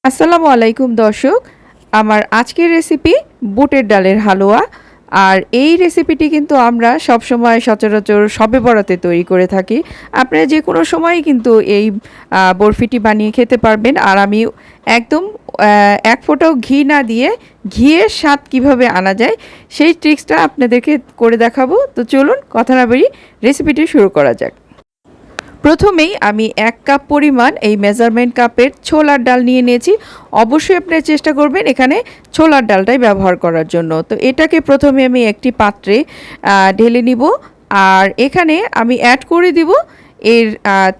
আসসালামু আলাইকুম দর্শক। আমার আজকের রেসিপি বুটের ডালের হালুয়া। আর এই রেসিপিটি কিন্তু আমরা সবসময় সচরাচর শবে বরাতে তৈরি করে থাকি। আপনারা যে কোনো সময়ই কিন্তু এই বরফিটি বানিয়ে খেতে পারবেন। আর আমি একদম এক ফোঁটাও ঘি না দিয়ে ঘিয়ের স্বাদ কীভাবে আনা যায় সেই ট্রিক্সটা আপনাদেরকে করে দেখাবো। তো চলুন কথা না বাড়িয়ে রেসিপিটি শুরু করা যাক। প্রথমেই আমি 1 কাপ পরিমাণ এই মেজারমেন্ট কাপের ছোলার ডাল নিয়ে নিয়েছি। অবশ্যই আপনারা চেষ্টা করবেন এখানে ছোলার ডালটাই ব্যবহার করার জন্য। তো এটাকে প্রথমে আমি একটি পাত্রে ঢেলে নিব। আর এখানে আমি অ্যাড করে দিব এর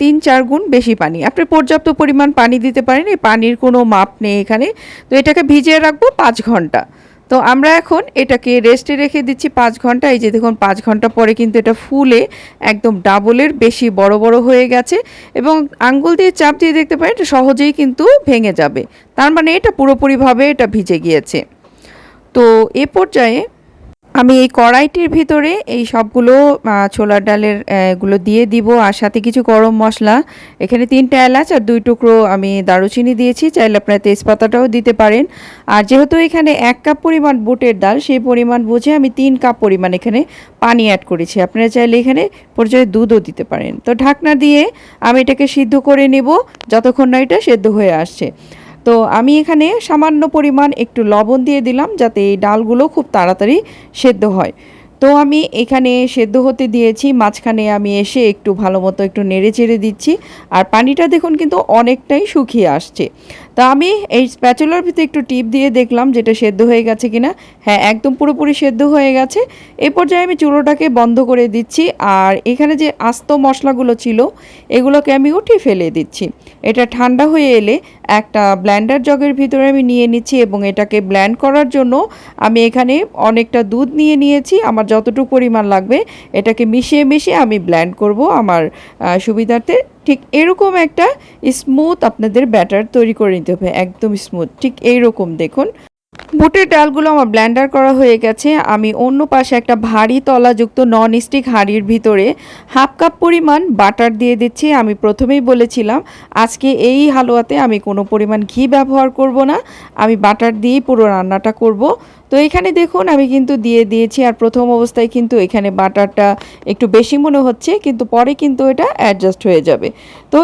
3-4 গুণ বেশি পানি। আপনি পর্যাপ্ত পরিমাণ পানি দিতে পারেন, এই পানির কোনো মাপ নেই এখানে। তো এটাকে ভিজিয়ে রাখবো 5 ঘন্টা। তো আমরা এখন এটাকে রেস্টে রেখে দিচ্ছি 5 ঘন্টা। এই যে দেখুন 5 ঘন্টা পরে কিন্তু এটা ফুলে একদম ডাবলের বেশি বড় বড় হয়ে গেছে এবং আঙ্গুল দিয়ে চাপ দিয়ে দেখতে পারেন এটা সহজেই কিন্তু ভেঙে যাবে। তার মানে এটা পুরোপুরিভাবে এটা ভিজে গিয়েছে। তো এ পর্যায়ে আমি এই কড়াইটির ভিতরে এই সবগুলো ছোলার ডালের গুলো দিয়ে দিব আর সাথে কিছু গরম মশলা, এখানে 3টা এলাচ আর 2 টুকরো আমি দারুচিনি দিয়েছি। চাইলে আপনারা তেজপাতাটাও দিতে পারেন। আর যেহেতু এখানে 1 কাপ পরিমাণ বুটের ডাল, সেই পরিমাণ বুঝে আমি 3 কাপ পরিমাণ এখানে পানি অ্যাড করেছি। আপনারা চাইলে এখানে পর্যায়ে দুধও দিতে পারেন। তো ঢাকনা দিয়ে আমি এটাকে সিদ্ধ করে নেব যতক্ষণ না এটা সেদ্ধ হয়ে আসছে। তো আমি এখানে সামান্য পরিমাণ একটু লবণ দিয়ে দিলাম যাতে এই ডালগুলো খুব তাড়াতাড়ি সেদ্ধ হয়। তো আমি এখানে সেদ্ধ হতে দিয়েছি, মাঝখানে আমি এসে একটু ভালো মতো একটু নেড়ে চেড়ে দিচ্ছি। আর পানিটা দেখুন কিন্তু অনেকটাই শুকিয়ে আসছে। তা আমি এই স্প্যাচুলার ভিতরে একটু টিপ দিয়ে দেখলাম যেটা সেদ্ধ হয়ে গেছে কিনা। হ্যাঁ, একদম পুরোপুরি সেদ্ধ হয়ে গেছে। এই পর্যায়ে আমি চুলোটাকে বন্ধ করে দিচ্ছি। আর এখানে যে আস্ত মশলাগুলো ছিল এগুলোকে আমি উঠিয়ে ফেলে দিচ্ছি। এটা ঠান্ডা হয়ে এলে একটা ব্লেন্ডার জগের ভিতরে আমি নিয়ে নিচ্ছি এবং এটাকে ব্লেন্ড করার জন্য আমি এখানে অনেকটা দুধ নিয়ে নিয়েছি। আমার যতটুকু পরিমাণ লাগবে এটাকে মিশিয়ে মিশিয়ে আমি ব্লেন্ড করব আমার সুবিধার্থে। ঠিক এরকম একটা স্মুথ আপনাদের ব্যাটার তৈরি করে নিতে হবে, একদম স্মুথ। ঠিক এইরকম দেখুন বুটের ডালগুলো আমার ব্লেন্ডার করা হয়ে গেছে। আমি অন্য পাশে একটা ভারী তলাযুক্ত নন স্টিক হাঁড়ির ভিতরে 1/2 কাপ পরিমাণ বাটার দিয়ে দিচ্ছি। আমি প্রথমেই বলেছিলাম আজকে এই হালুয়াতে আমি কোনো পরিমাণ ঘি ব্যবহার করব না, আমি বাটার দিয়েই পুরো রান্নাটা করব। তো এখানে দেখুন আমি কিন্তু দিয়ে দিয়েছি। আর প্রথম অবস্থায় কিন্তু এখানে বাটারটা একটু বেশি মনে হচ্ছে, কিন্তু পরে কিন্তু এটা অ্যাডজাস্ট হয়ে যাবে। তো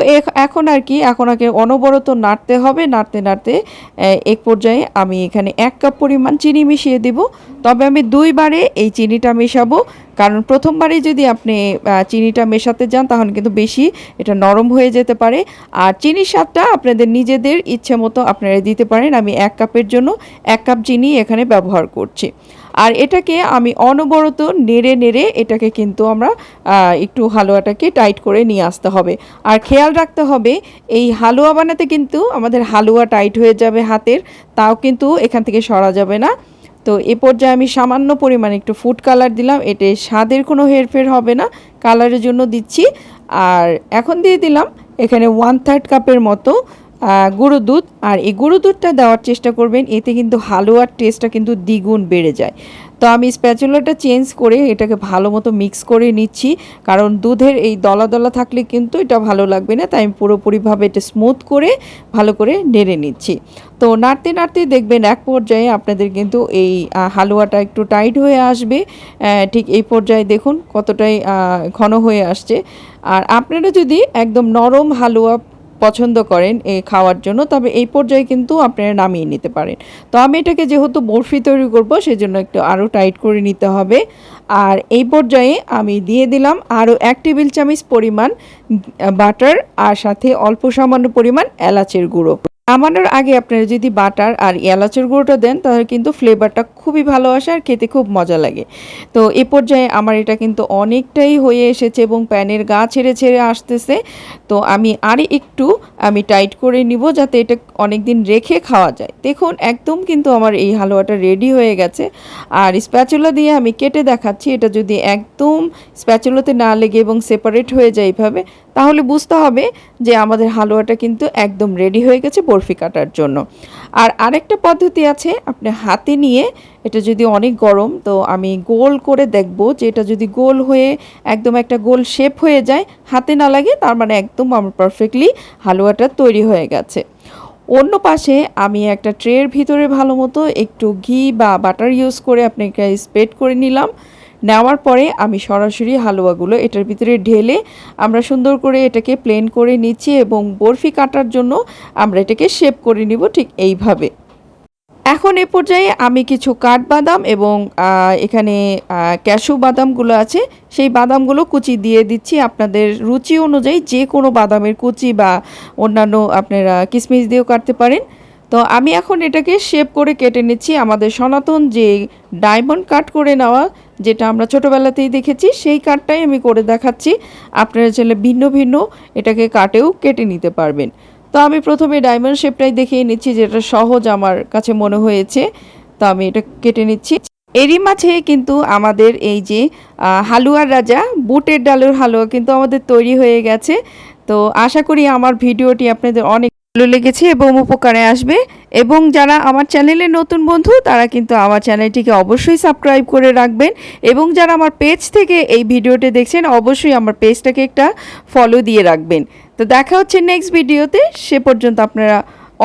এখন আর কি, এখন আগে অনবরত নাড়তে হবে। নাড়তে নাড়তে এক পর্যায়ে আমি এখানে 1 কাপ পরিমাণ চিনি মিশিয়ে দিব। তবে আমি 2 বারে এই চিনিটা মেশাবো, কারণ প্রথমবারেই যদি আপনি চিনিটা মেশাতে যান তাহলে কিন্তু বেশি এটা নরম হয়ে যেতে পারে। আর চিনির স্বাদটা আপনাদের নিজেদের ইচ্ছে মতো আপনারা দিতে পারেন। আমি 1 কাপের জন্য 1 কাপ চিনি এখানে ব্যবহার করছি। আর এটাকে আমি অনবরত নেড়ে নেড়ে এটাকে কিন্তু আমরা একটু হালুয়াটাকে টাইট করে নিয়ে আসতে হবে। আর খেয়াল রাখতে হবে এই হালুয়া বানাতে কিন্তু আমাদের হালুয়া টাইট হয়ে যাবে হাতের, তাও কিন্তু এখান থেকে সরা যাবে না। তো এ পর্যায়ে আমি সামান্য পরিমাণে একটু ফুড কালার দিলাম, এতে স্বাদের কোনো হেরফের হবে না, কালারের জন্য দিচ্ছি। আর এখন দিয়ে দিলাম এখানে 1/3 কাপের মতো গুঁড়ো দুধ। আর এই গুঁড়ো দুধটা দেওয়ার চেষ্টা করবেন, এতে কিন্তু হালুয়ার টেস্টটা কিন্তু দ্বিগুণ বেড়ে যায়। তো আমি স্প্যাচুলাটা চেঞ্জ করে এটাকে ভালো মতো মিক্স করে নিচ্ছি, কারণ দুধের এই দলা দলা থাকলে কিন্তু এটা ভালো লাগবে না। তাই আমি পুরোপুরিভাবে এটা স্মুথ করে ভালো করে নেড়ে নিচ্ছি। তো নাড়তে নাড়তে দেখবেন এক পর্যায়ে আপনাদের কিন্তু এই হালুয়াটা একটু টাইট হয়ে আসবে। ঠিক এই পর্যায়ে দেখুন কতটাই ঘন হয়ে আসছে। আর আপনারা যদি একদম নরম হালুয়া পছন্দ করেন খাওয়ার জন্য, তবে এই পর্যায়ে কিন্তু আপনারা নামিয়ে নিতে পারেন। তো আমি এটাকে যেহেতু বরফি তৈরি করব সেজন্য একটু আরও টাইট করে নিতে হবে। আর এই পর্যায়ে আমি দিয়ে দিলাম আরও 1 টেবিল চামচ পরিমাণ বাটার আর সাথে অল্প সামান্য পরিমাণ এলাচের গুঁড়ো। নামানোর আগে আপনারা যদি বাটার আর এলাচের গুঁড়োটা দেন তাহলে কিন্তু ফ্লেভারটা খুবই ভালো আসে আর খেতে খুব মজা লাগে। তো এ পর্যায়ে আমার এটা কিন্তু অনেকটাই হয়ে এসেছে এবং প্যানের গা ছেড়ে ছেড়ে আসতেছে। তো আমি একটু টাইট করে নিব যাতে এটা অনেক দিন রেখে খাওয়া যায়। দেখুন একদম কিন্তু আমার এই হালুয়াটা রেডি হয়ে গেছে। আর স্প্যাচুলা দিয়ে আমি কেটে দেখাচ্ছি, এটা যদি একদম স্প্যাচুলাতে না লেগে এবং সেপারেট হয়ে যায় এইভাবে, তাহলে বুঝতে হবে যে আমাদের হালুয়াটা কিন্তু একদম রেডি হয়ে গেছে বরফি কাটার জন্য। আর আরেকটা পদ্ধতি আছে, আপনি হাতে নিয়ে এটা যদি অনেক গরম, তো আমি গোল করে দেখব যে এটা যদি গোল হয়ে একদম একটা গোল শেপ হয়ে যায়, হাতে না লাগে, তার মানে একদম আমার পারফেক্টলি হালুয়াটা তৈরি হয়ে গেছে। অন্য পাশে আমি একটা ট্রের ভিতরে ভালো মতো একটু ঘি বা বাটার ইউজ করে আপনাকে স্প্রেড করে নিলাম। নেওয়ার পরে আমি সরাসরি হালুয়াগুলো এটার ভিতরে ঢেলে আমরা সুন্দর করে এটাকে প্লেন করে নিচ্ছি এবং বরফি কাটার জন্য আমরা এটাকে শেপ করে নিব ঠিক এইভাবে। এখন এ পর্যায়ে আমি কিছু কাঠবাদাম এবং এখানে ক্যাশু বাদামগুলো আছে সেই বাদামগুলো কুচি দিয়ে দিচ্ছি। আপনাদের রুচি অনুযায়ী যে কোনো বাদামের কুচি বা অন্যান্য আপনারা কিশমিশ দিয়েও কাটতে পারেন। তো আমি এখন এটাকে শেপ করে কেটে নিচ্ছি আমাদের সনাতন যে ডায়মন্ড কাট করে নেওয়া, যেটা আমরা ছোটোবেলাতেই দেখেছি, সেই কাটটাই আমি করে দেখাচ্ছি। আপনারা চাইলে ভিন্ন ভিন্ন এটাকে কাটেও কেটে নিতে পারবেন। তো আমি প্রথমে ডায়মন্ড শেপটাই দেখিয়ে নিচ্ছি, যেটা সহজ আমার কাছে মনে হয়েছে। তো আমি এটা কেটে নিচ্ছি। এরই মাঝে কিন্তু আমাদের এই যে হালুয়ার রাজা বুটের ডালের হালুয়া কিন্তু আমাদের তৈরি হয়ে গেছে। তো আশা করি আমার ভিডিওটি আপনাদের অনেক ভালো লেগেছে এবং উপকারে আসবে। এবং যারা আমার চ্যানেলের নতুন বন্ধু তারা কিন্তু আমার চ্যানেলটিকে অবশ্যই সাবস্ক্রাইব করে রাখবেন। এবং যারা আমার পেজ থেকে এই ভিডিওটি দেখছেন অবশ্যই আমার পেজটাকে একটা ফলো দিয়ে রাখবেন। তো দেখা হচ্ছে নেক্সট ভিডিওতে, সে পর্যন্ত আপনারা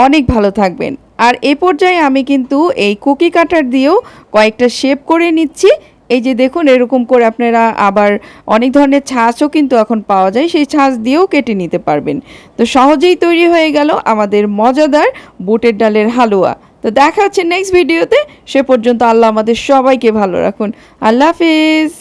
অনেক ভালো থাকবেন। আর এ পর্যায়ে আমি কিন্তু এই কুকি কাটার দিয়েও কয়েকটা শেপ করে নিচ্ছি। এই যে দেখুন, এরকম করে আপনারা আবার অনেক ধরনের ছাঁচও কিন্তু এখন পাওয়া যায়, সেই ছাঁচ দিয়েও কেটে নিতে পারবেন। তো সহজেই তৈরি হয়ে গেল আমাদের মজাদার বুটের ডালের হালুয়া। তো দেখা হচ্ছে নেক্সট ভিডিওতে, সে পর্যন্ত আল্লাহ আমাদের সবাইকে ভালো রাখুন। আল্লাহ হাফিজ।